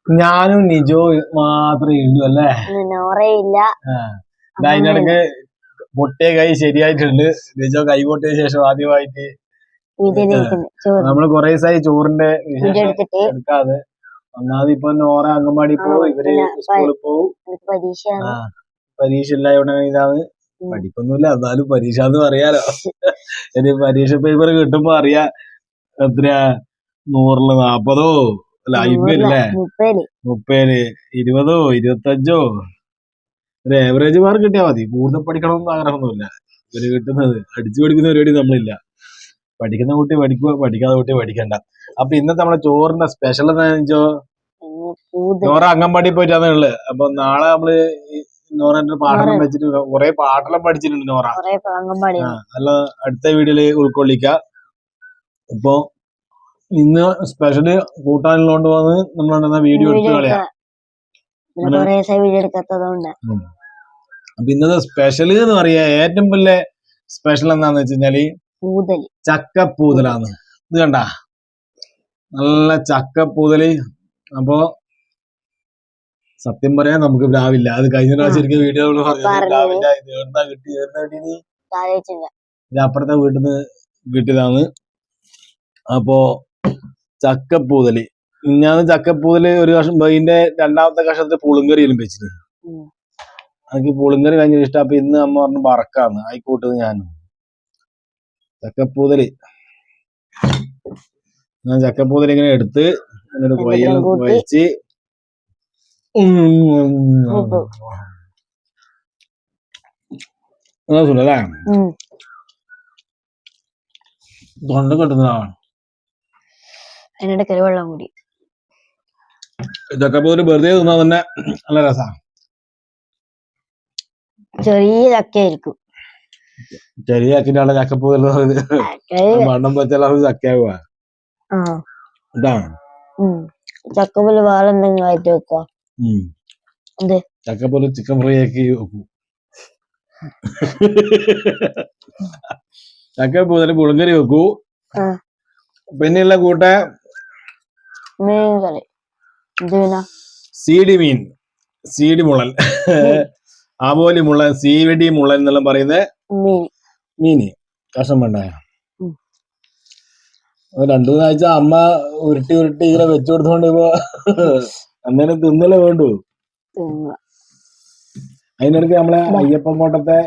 ഞാനും നിജോ മാത്രമേ ഉള്ളൂ അല്ലേ? നോറയില്ല. അതിനിടക്ക് പൊട്ടിയ കൈ ശരിയായിട്ടുണ്ട്. നിജോ കൈ പൊട്ടിയ ശേഷം ആദ്യമായിട്ട് നമ്മള് കൊറേ ദിവസമായി ചോറിന്റെ വിശേഷം എടുക്കാതെ. ഒന്നാമത് ഇപ്പൊ നോറ അംഗൻവാടി പോവും, ഇവര് സ്കൂളിൽ പോവും. പരീക്ഷ ഇല്ലാതെ പഠിക്കൊന്നുമില്ല, എന്നാലും പരീക്ഷ എന്ന് പറയാലോ. ഇനി പരീക്ഷ പേപ്പർ കിട്ടുമ്പോ അറിയാം എത്രയാ, 100-ല് 40 അല്ല 50 അല്ലേ, 30, 20, 25. ഒരു ആവറേജ് മാർക്ക് കിട്ടിയാൽ മതി. കൂടുതൽ പഠിക്കണമെന്ന് ആഗ്രഹമൊന്നുമില്ല. ഇവര് കിട്ടുന്നത് അടിച്ചു പഠിക്കുന്ന പരിപാടി നമ്മളില്ല. പഠിക്കുന്ന കുട്ടി പഠിക്കുക, പഠിക്കാത്ത കുട്ടി പഠിക്കണ്ട. അപ്പൊ ഇന്നത്തെ നമ്മളെ ചോറിന്റെ സ്പെഷ്യൽ എന്താ വെച്ചോ, നോറ അംഗൻവാടി പോയിട്ടാണ് ഉള്ളത്. അപ്പൊ നാളെ നമ്മള് നോറന്റെ പാഠം വെച്ചിട്ട് കുറെ പാട്ടെല്ലാം പഠിച്ചിട്ടുണ്ട് നോറ. അല്ല അടുത്ത വീഡിയോയില് ഉൾക്കൊള്ളിക്ക. ഇപ്പൊ ഇന്ന് സ്പെഷ്യല് കൂട്ടാനുള്ളതുകൊണ്ട് വന്ന് നമ്മളെന്താ വീഡിയോ എടുത്ത് കളയാ. അപ്പൊ ഇന്നത്തെ സ്പെഷ്യല് എന്ന് പറയാ, ഏറ്റവും വലിയ സ്പെഷ്യൽ എന്താന്ന് വെച്ച് കഴിഞ്ഞാല് ചക്കപ്പൂതലാന്ന്. ഇത് കണ്ട നല്ല ചക്കപ്പൂതല്. അപ്പൊ സത്യം പറയാൻ നമുക്ക് പ്ലാവില്ല. അത് കഴിഞ്ഞ പ്രാവശ്യം എനിക്ക് വീഡിയോ പ്ലാവില്ല, ഇത് എവിടുന്നാ കിട്ടി, ഇത് അപ്പുറത്തെ വീട്ടിൽ നിന്ന് കിട്ടിയതാണ്. അപ്പോ ചക്കപ്പൂതല്, ഞാൻ ചക്കപ്പൂതല് ഒരു കഷ്ണം, ഇതിന്റെ രണ്ടാമത്തെ കഷ്ണത്തിൽ പുളിങ്കറിയിലും വെച്ചിട്ട് എനിക്ക് പുളിങ്കറി ഭയങ്കര ഇഷ്ടം. അപ്പൊ ഇന്ന് അമ്മ പറഞ്ഞു വറക്കാന്ന്, ആയിക്കോട്ടത്. ഞാൻ ചക്കപ്പൂതൽ ഇങ്ങനെ എടുത്ത് എന്നിട്ട് കൊയ്യെല്ലാം കുഴച്ച് അല്ലേ തൊണ്ട കെട്ടുന്നതാണ്. വെള്ളം കൂടി ചക്കപ്പൂതല് വെറുതെ തിന്നാ തന്നെ നല്ല രസമാണ്. ചെറിയ ചക്കയായിരിക്കും. ചെറിയ ചക്കിന്റെ ചക്കപ്പൂതൽ മണ്ണം വെച്ചാൽ ചക്കയാവുക. ഇതാണ് ചക്കപ്പൂല് വേറെ എന്തെങ്കിലും ആയിട്ട് വെക്കോ? ചക്കപ്പൂല് ചിക്കൻ ഫ്രൈ ആക്കി വെക്കും. ചക്കപ്പൂതല് പുളിങ്കറി വെക്കൂ. പിന്നെയുള്ള കൂട്ട മീൻ, സീഡി മുളൻ, ആവോലി മുളൻ, സീവടി മുളൻ എന്നെല്ലാം പറയുന്ന മീന് കഷ്ണം വേണ്ട. 2-3 ആഴ്ച അമ്മ ഉരുട്ടി ഇങ്ങനെ വെച്ചു കൊടുത്തോണ്ട് ഇപ്പോ അന്നേരം തിന്നലേ വേണ്ടു. അതിനിടയ്ക്ക് നമ്മളെ അയ്യപ്പൻകോട്ടത്തെ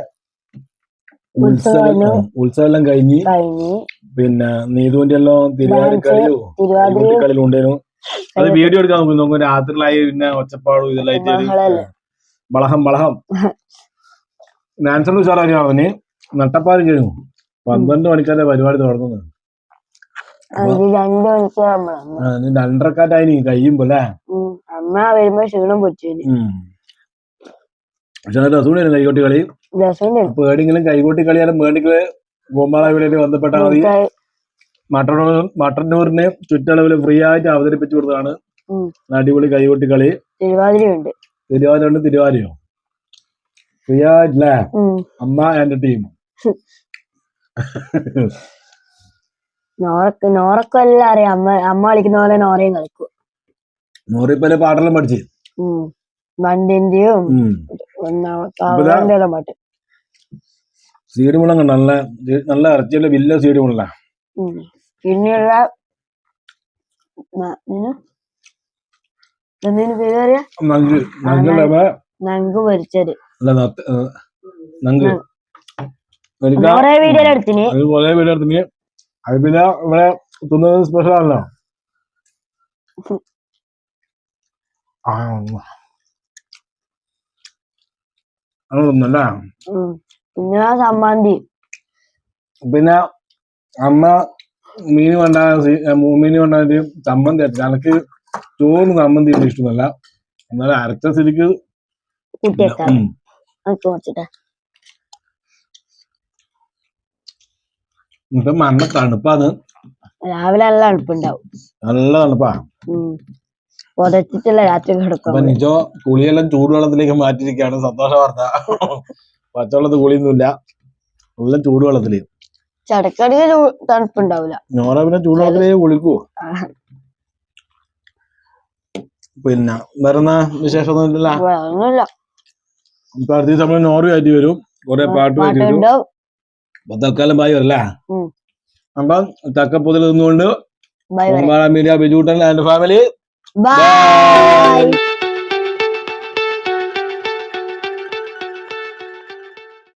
ഉത്സവം കഴിഞ്ഞ് പിന്നെ നീതുവിന്റെ എല്ലാം തിരുവാതിരക്കളിയും ഉണ്ടായിരുന്നു. അത് വീഡിയോ എടുക്കാൻ നോക്കും. രാത്രിയിലായി പിന്നെ ഒച്ചപ്പാടും ഇതെല്ലാം ബളഹം ഡാൻസറിന് ഉഷാറായി. അവന് നട്ടപ്പാതി കഴിഞ്ഞു. 12 മണിക്കാരെ പരിപാടി തുടങ്ങുന്നത്. 2:30 കഴിയുമ്പോ അല്ലേ. അമ്മ വരുമ്പോ ക്ഷീണം പൊച്ചു. പക്ഷെ രസൂടായിരുന്നു കൈകൊട്ടി കളി. അപ്പൊ ഏടെങ്കിലും കൈകൊട്ടി കളിയാലും വേണ്ടെങ്കിൽ ഗോമാള വീടിന് ബന്ധപ്പെട്ടാൽ മതി. മട്ടന്നൂരിന് ചുറ്റളവില് ഫ്രീ ആയിട്ട് അവതരിപ്പിച്ചു കൊടുത്തതാണ് അടിപൊളി കൈകൊട്ടി കളി. തിരുവാതിരയോ ഫ്രീ ആയിട്ടില്ലേ അമ്മ എന്റെ ടീം. നോറക്കെല്ലാം അറിയാം. അമ്മ കളിക്കുന്ന പോലെ നോറയും കളിക്കും. നോറിപ്പല്ലേ പാട്ടെല്ലാം പഠിച്ച് വണ്ടിന്റെയും പാട്ട്. സീഡി മുളം കണ്ട നല്ല ഇറച്ചിയുള്ള വലിയ സീഡി മുള. പിന്നെയുള്ള നങ്ക് പൊരിച്ചത് വീഡിയോ എടുത്തിന്. അത് പിന്നെ ഇവിടെ തിന്നുന്നത് സ്പെഷ്യൽ ആണല്ലോ. പിന്നെ സമ്മന്തി. പിന്നെ അമ്മ മീൻ കൊണ്ടായിട്ട് ചമ്മന്തി അരച്ച. എനിക്ക് ചോറിന് ചമ്മന്തി ഇഷ്ടമല്ല, എന്നാലും അരച്ച സ്ഥിതിക്ക് ഇപ്പൊ മണ്ണ തണുപ്പാണ്. രാവിലെ നല്ല തണുപ്പുണ്ടാവും. നല്ല തണുപ്പാ. പുതച്ചിട്ടില്ല രാത്രി കിടക്കും. അപ്പൊ നിജോ കുളിയെല്ലാം ചൂടുവെള്ളത്തിലേക്ക് മാറ്റിയിരിക്കുകയാണ്. സന്തോഷ വാർത്ത. പച്ചവെള്ളത്ത് കുളിയൊന്നുമില്ല, എല്ലാം ചൂടുവെള്ളത്തില്. ചടക്കടിയിൽ തണുപ്പുണ്ടാവില്ല. നോറ പിന്നെ ചൂടുവെള്ളത്തിലേക്ക് കുളിക്കൂ. പിന്നെ വേറെന്നാ വിശേഷമൊന്നും ഇല്ലല്ലോ. ഒന്നുമില്ല. ഇപ്പൊ അടുത്ത ദിവസം നമ്മള് നോർവേ ആയിട്ട് വരും, കുറെ പാട്ടുമായിട്ട് വരും. പാട്ടുണ്ടാവും. അപ്പൊ തൽക്കാലം ബായി വരല്ലേ. ഉം. അപ്പം തക്കപ്പുതിൽ നിന്നുകൊണ്ട് bye bye. Media Bijuttan and family by.